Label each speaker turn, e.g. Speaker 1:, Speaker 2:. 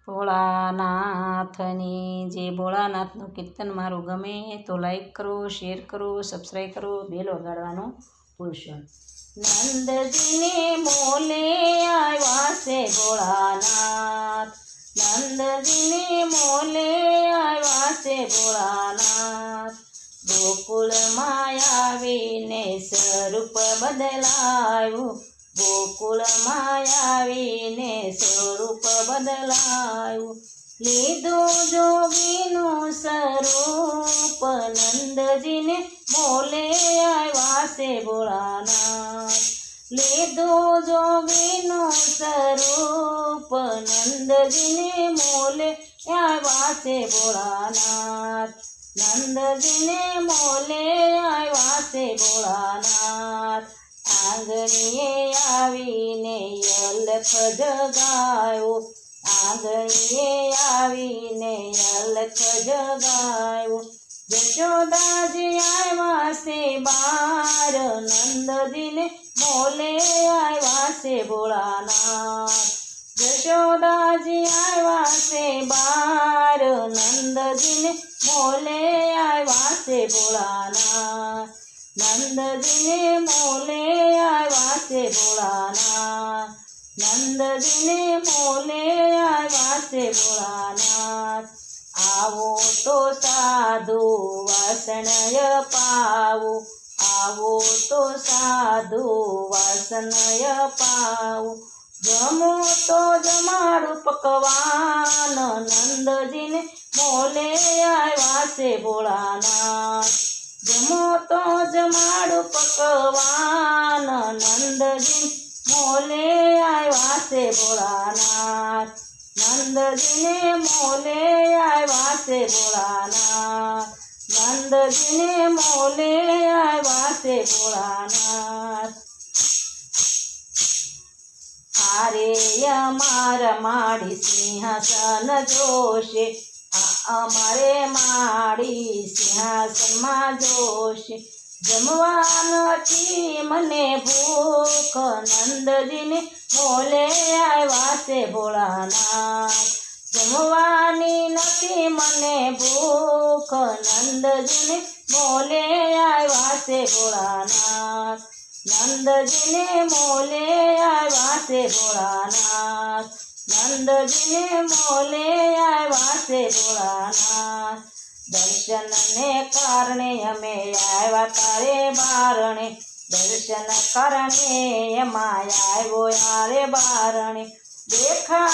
Speaker 1: ભોળાનાથની જે ભોળાનાથનું કીર્તન મારું ગમે તો લાઈક કરો, શેર કરો, સબસ્ક્રાઈબ કરો, બેલ વગાડવાનું ભૂલશો. નંદજીને મોલે આવ્યા છે ભોળાનાથ, નંદજીને મોલે આવ્યા છે ભોળાનાથ. ગોકુળમાં આવીને સ્વરૂપ બદલાયું, ગોકુળમાં આવીને સ્વરૂપ બદલાયું. લીધું જોગીનું સ્વરૂપ, નંદજીને મોલે આવ્યા છે ભોળાનાથ. લીધું જોગીનું સ્વરૂપ, નંદજીને મોલે આવ્યા છે ભોળાનાથ. નંદજીને મોલે આવ્યા છે ભોળાનાથ. આંગણીએ આવીને અલખ જગાયો, આંગણીએ આવીને અલખ જગાયો. જશોદાજી આવ્યા છે બાર, નંદજીને મોલે આવ્યા છે ભોળાનાથ. જશોદાજી આવ્યા છે બાર, નંદજીને મોલે આવ્યા છે ભોળાનાથ. નંદજીને મોલે આવ્યા છે ભોળાનાથ. નંદજીને મોલે આવ્યા છે ભોળાનાથ. આવો તો સાધુ વાસણય પાવો, આવો તો સાધુ વાસણય પાવો. જમો તો જમાડું પકવાન, નંદજીને મોલે આવ્યા છે ભોળાનાથ. જમો તો જમાડું પકવાન, નંદજી મોલે આવ્યા છે ભોળાનાથ. નંદજીને મોલે આવ્યા છે ભોળાનાથ. નંદજીને મોલે આવ્યા છે ભોળાનાથ. આરે અમાર માડી સિંહાસન જોશે, અમારે માડી સિંહાસનમાં જોશે. જમવા નથી મને ભૂખ, નંદજીને મોલે આવ્યા છે ભોળાનાથ. જમવાની નથી મને ભૂખ, નંદજીને મોલે આવ્યા છે ભોળાનાથ. નંદજીને મોલે આવ્યા છે ભોળાનાથ. નંદજીને મોલે આવ્યા છે ભોળાનાથ. દર્શનને કારણે અમે આવ્યા તારે બારણે, દર્શન કારણે એમાં આવ્યો યારે બારણે. દેખા